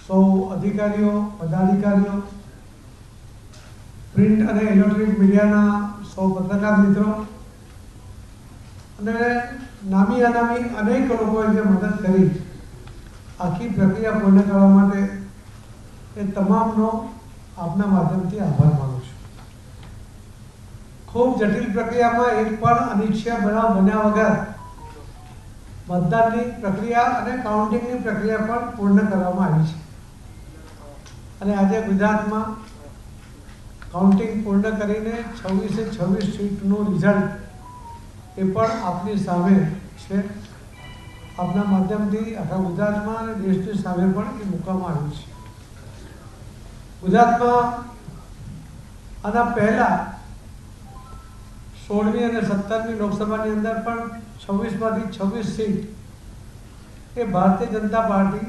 સૌ અધિકારીઓ, પદાધિકારીઓ, પ્રિન્ટ અને ઇલેક્ટ્રોનિક મીડિયાના સૌ પત્રકાર મિત્રો અને નામી અનામી અનેક લોકોએ જે મદદ કરી આખી પ્રક્રિયા પૂર્ણ કરવા માટે એ તમામનો આપના માધ્યમથી આભાર માનું છું. ખૂબ જટિલ પ્રક્રિયામાં એક પણ અનિચ્છનીય બનાવ બન્યા વગર મતદાનની પ્રક્રિયા અને કાઉન્ટિંગની પ્રક્રિયા પણ પૂર્ણ કરવામાં આવી છે અને આજે ગુજરાતમાં કાઉન્ટિંગ પૂર્ણ કરીને 26 સીટનું રિઝલ્ટ એ પણ આપની સામે છે. આપના માધ્યમથી આખા ગુજરાતમાં અને દેશની સામે પણ એ મૂકવામાં આવ્યું છે. ગુજરાતમાં આના પહેલાં 16મી અને 17મી લોકસભાની અંદર પણ 26માંથી 26 સીટ એ ભારતીય જનતા પાર્ટી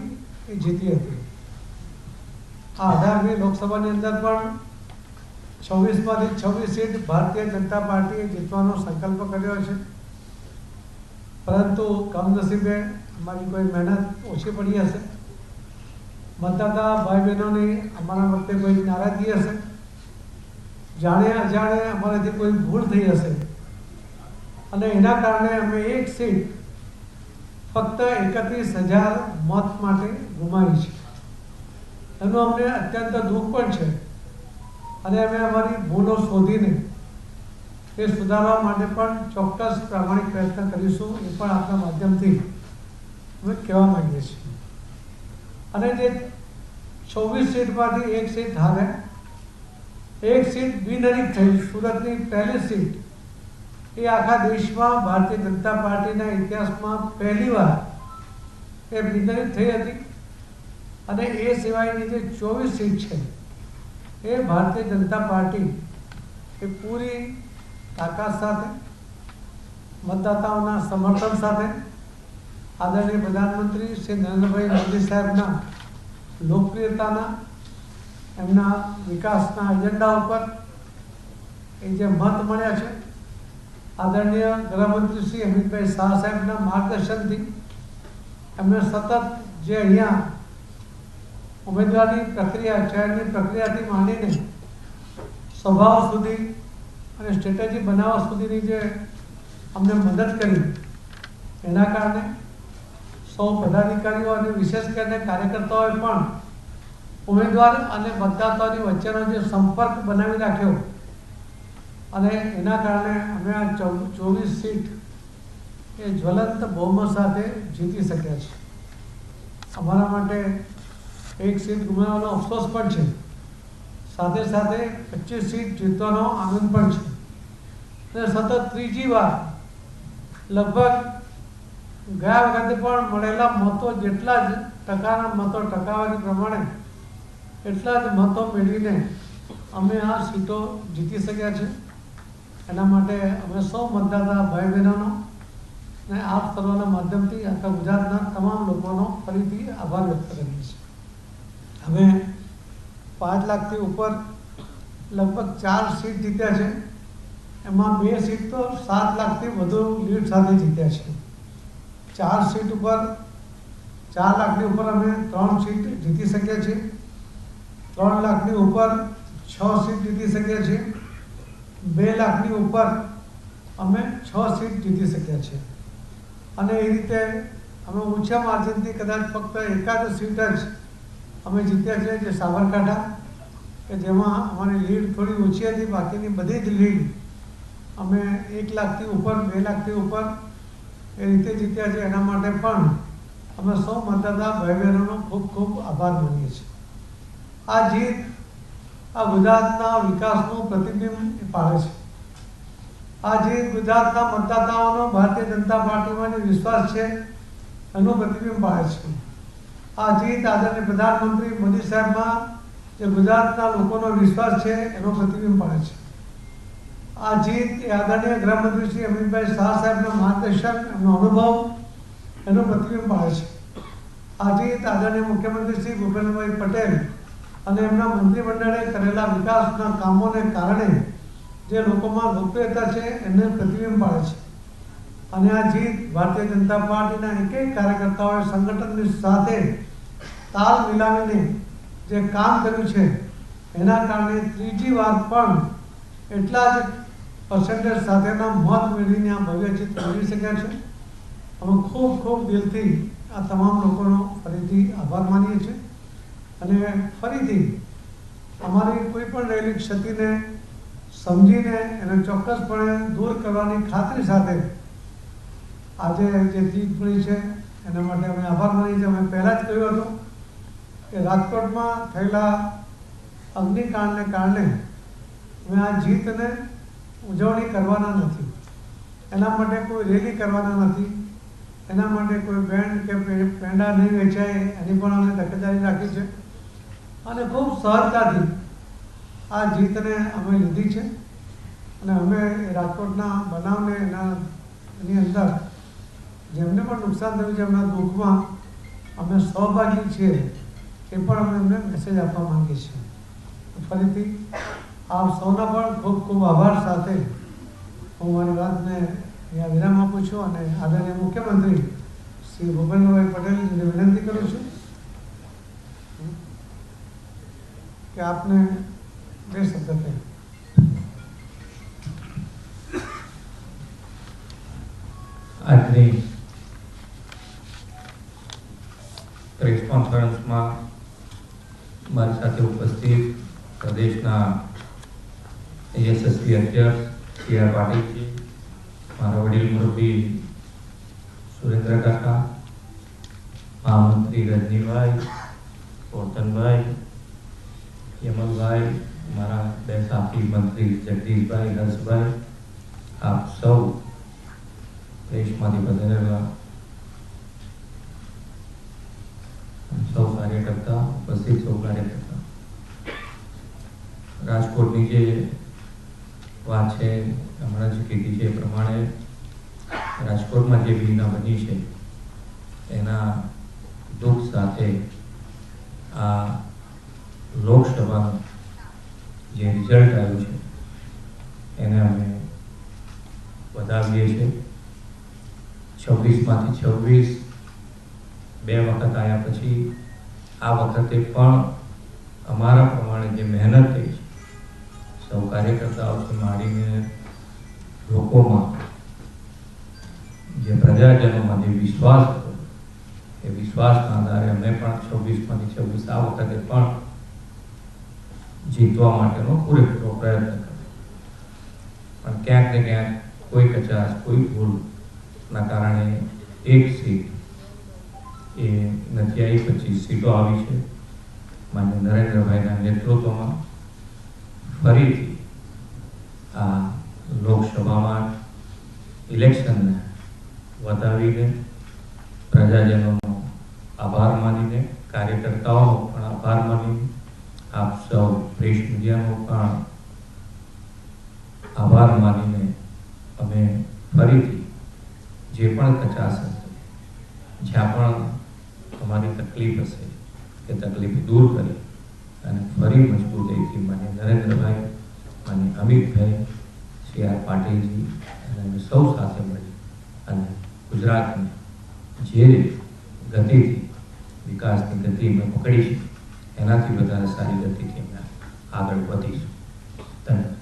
એ જીતી હતી. આ 18મી લોકસભાની અંદર પણ 26માંથી 26 સીટ ભારતીય જનતા પાર્ટીએ જીતવાનો સંકલ્પ કર્યો છે. પરંતુ કમનસીબે અમારી કોઈ મહેનત ઓછી પડી હશે, મતદાતા ભાઈ બહેનોની અમારા વખતે કોઈ નારાજગી હશે, જાણે અજાણે અમારાથી કોઈ ભૂલ થઈ હશે અને એના કારણે અમે એક સીટ ફક્ત 31,000 મત માટે ગુમાવી છે. એનું અમને અત્યંત દુઃખ પણ છે અને અમે અમારી ભૂલો શોધીને એ સુધારવા માટે પણ ચોક્કસ પ્રામાણિક પ્રયત્ન કરીશું, એ પણ આપણા માધ્યમથી અમે કહેવા માંગીએ છીએ. અને જે 24 સીટમાંથી એક સીટ હારે, એક સીટ બિનહરીફ થઈ, સુરતની પહેલી સીટ એ આખા દેશમાં ભારતીય જનતા પાર્ટીના ઇતિહાસમાં પહેલીવાર એ બિનહરીફ થઈ હતી અને એ સિવાયની જે 24 સીટ છે એ ભારતીય જનતા પાર્ટી એ પૂરી તાકાત સાથે, મતદાતાઓના સમર્થન સાથે, આદરણીય પ્રધાનમંત્રી શ્રી નરેન્દ્રભાઈ મોદી સાહેબના લોકપ્રિયતાના, એમના વિકાસના એજન્ડા ઉપર એ જે મત મળ્યા છે, આદરણીય ગૃહમંત્રી શ્રી અમિતભાઈ શાહ સાહેબના માર્ગદર્શનથી એમને સતત જે અહીંયા ઉમેદવારની પ્રક્રિયા, ચયનની પ્રક્રિયાથી માંડીને સભાઓ સુધી અને સ્ટ્રેટેજી બનાવવા સુધીની જે અમને મદદ કરી, એના કારણે સૌ પદાધિકારીઓ અને વિશેષ કરીને કાર્યકર્તાઓએ પણ ઉમેદવાર અને મતદાતાઓની વચ્ચેનો જે સંપર્ક બનાવી રાખ્યો અને એના કારણે અમે આ 24 સીટ એ જ્વલંત બહુમત સાથે જીતી શક્યા છે. અમારા માટે એક સીટ ગુમાવવાનો અફસોસ પણ છે, સાથે સાથે 25 સીટ જીતવાનો આનંદ પણ છે અને સતત ત્રીજી વાર લગભગ ગયા વખતે પણ મળેલા મતો જેટલા જ ટકાના મતો, ટકાવારી પ્રમાણે એટલા જ મતો મેળવીને અમે આ સીટો જીતી શક્યા છે. એના માટે અમે સૌ મતદાતા ભાઈ બહેનોનો અને આપ સર્વના માધ્યમથી આખા ગુજરાતના તમામ લોકોનો ફરીથી આભાર વ્યક્ત કરીએ છીએ. અમે 5 લાખથી ઉપર લગભગ 4 સીટ જીત્યા છે. એમાં 2 સીટ તો 7 લાખથી વધુ લીડ સાથે જીત્યા છે. 4 સીટ ઉપર 4 લાખની ઉપર અમે 3 સીટ જીતી શક્યા છીએ. 3 લાખની ઉપર 6 સીટ જીતી શક્યા છીએ. 2 લાખની ઉપર અમે 6 સીટ જીતી શક્યા છીએ. અને એ રીતે અમે ઓછા માર્જિનથી કદાચ ફક્ત એકાદ સીટ જ અમે જીત્યા છે, જે સાબરકાંઠા, કે જેમાં અમારી લીડ થોડી ઓછી હતી. બાકીની બધી જ લીડ અમે 1 લાખથી ઉપર, 2 લાખથી ઉપર એ રીતે જીત્યા છે. એના માટે પણ અમે સૌ મતદાતા ભાઈ બહેનોનો ખૂબ ખૂબ આભાર માનીએ છીએ. આ જીત આ ગુજરાતના વિકાસનું પ્રતિબિંબ પાડે છે. આ જીત ગુજરાતના મતદાતાઓનો ભારતીય જનતા પાર્ટીમાં જે વિશ્વાસ છે એનું પ્રતિબિંબ પાડે છે. આ જીત આદરણીય પ્રધાનમંત્રી મોદી સાહેબમાં જે ગુજરાતના લોકોનો વિશ્વાસ છે એનો પ્રતિબિંબ પાડે છે. આ જીત એ આદરણીય ગૃહમંત્રી શ્રી અમિતભાઈ શાહ સાહેબના માર્ગદર્શન, એમનો અનુભવ એનું પ્રતિબિંબ પાડે છે. આ જીત આદરણીય મુખ્યમંત્રી શ્રી ભૂપેન્દ્રભાઈ પટેલ અને એમના મંત્રીમંડળે કરેલા વિકાસના કામોને કારણે જે લોકોમાં લોકપ્રિયતા છે એને પ્રતિબિંબ પાડે છે. અને આ જીત ભારતીય જનતા પાર્ટીના એક કાર્યકર્તાઓએ સંગઠનની સાથે તાલ મિલાવીને જે કામ કર્યું છે એના કારણે ત્રીજી વાર પણ એટલા જ પર્સન્ટેજ સાથેના મત મેળવીને આ ભવ્ય જીત મેળવી શક્યા છે. અમે ખૂબ ખૂબ દિલથી આ તમામ લોકોનો ફરીથી આભાર માનીએ છીએ અને ફરીથી અમારી કોઈ પણ રહેલી ક્ષતિને સમજીને એને ચોક્કસપણે દૂર કરવાની ખાતરી સાથે આજે જે જીત મળી છે એના માટે અમે આભાર માનીએ છીએ. અમે પહેલાં જ કહ્યું હતું કે રાજકોટમાં થયેલા અગ્નિકાંડને કારણે અમે આ જીતને ઉજવણી કરવાના નથી, એના માટે કોઈ રેલી કરવાના નથી, એના માટે કોઈ બેન્ડ કે પેંડા નહીં વેચાય એની પણ અમે તકેદારી રાખી છે અને ખૂબ સહજતાથી આ જીતને અમે લીધી છે. અને અમે રાજકોટના બનાવને એની અંદર જેમને પણ નુકસાન થયું છે એમના દુઃખમાં અમે સહભાગી છીએ એ પણ અમે એમને મેસેજ આપવા માંગીએ છીએ. ફરીથી આપ સૌના પણ ખૂબ ખૂબ આભાર સાથે હું મારી વાતને અહીંયા વિરામ આપું છું અને આદરણીય મુખ્યમંત્રી શ્રી ભૂપેન્દ્રભાઈ પટેલને વિનંતી કરું છું કે આપને બે શબ્દ કહે. આજની પ્રેસ કોન્ફરન્સમાં મારી સાથે ઉપસ્થિત પ્રદેશના યશસ્વી અધ્યક્ષ સી આર પાટીલજી, મારા વડીલ મુરબ્બી સુરેન્દ્ર કાકા, મહામંત્રી રજનીભાઈ, પોરતનભાઈ, યમલભાઈ, મારા બે સાથી મંત્રી જગદીશભાઈ, હર્ષભાઈ, આપ સૌ દેશમાંથી પધારેલા સૌ કાર્યકર્તા, ઉપસ્થિત સૌ કાર્યકર્તા, રાજકોટની જે વાત છે હમણાં જ કીધી છે એ પ્રમાણે રાજકોટમાં જે ઘટના બની છે એના દુઃખ સાથે આ લોકસભાનું જે રિઝલ્ટ આવ્યું છે એને અમે વધાવીએ છીએ. 26માંથી 26 બે વખત આવ્યા પછી આ વખતે પણ અમારા પ્રમાણે જે મહેનત થઈ છે સૌ કાર્યકર્તાઓથી માંડીને લોકોમાં જે પ્રજાજનોમાં જે વિશ્વાસ હતો એ વિશ્વાસના આધારે અમે પણ 26માંથી 26 આ વખતે પણ જીતવા માટેનો પૂરેપૂરો પ્રયત્ન કર્યો. પણ ક્યાંક ને ક્યાંક કોઈ કચાશ, કોઈ ભૂલના કારણે એક સીટ એ નથી આવી, 25 સીટો આવી છે. માન્ય નરેન્દ્રભાઈના નેતૃત્વમાં ફરીથી આ લોકસભામાં ઇલેક્શનને વધાવીને પ્રજાજનોનો આભાર માનીને, કાર્યકર્તાઓનો પણ આભાર માનીને, આપ સૌ પ્રેસ મીડિયાનો પણ આભાર માનીને અમે ફરીથી જે પણ કચાશ હશે, જ્યાં પણ તમારી તકલીફ હશે એ તકલીફ દૂર કરી અને ફરી મજબૂતાઈથી માન્ય નરેન્દ્રભાઈ, માન્ય અમિતભાઈ, સી આર પાટીલજી અને અમે સૌ સાથે મળી અને ગુજરાતને જે ગતિથી વિકાસની ગતિ અમે પકડી છે એનાથી વધારે સારી ગતિથી અમે આગળ વધીશું. ધન્યવાદ.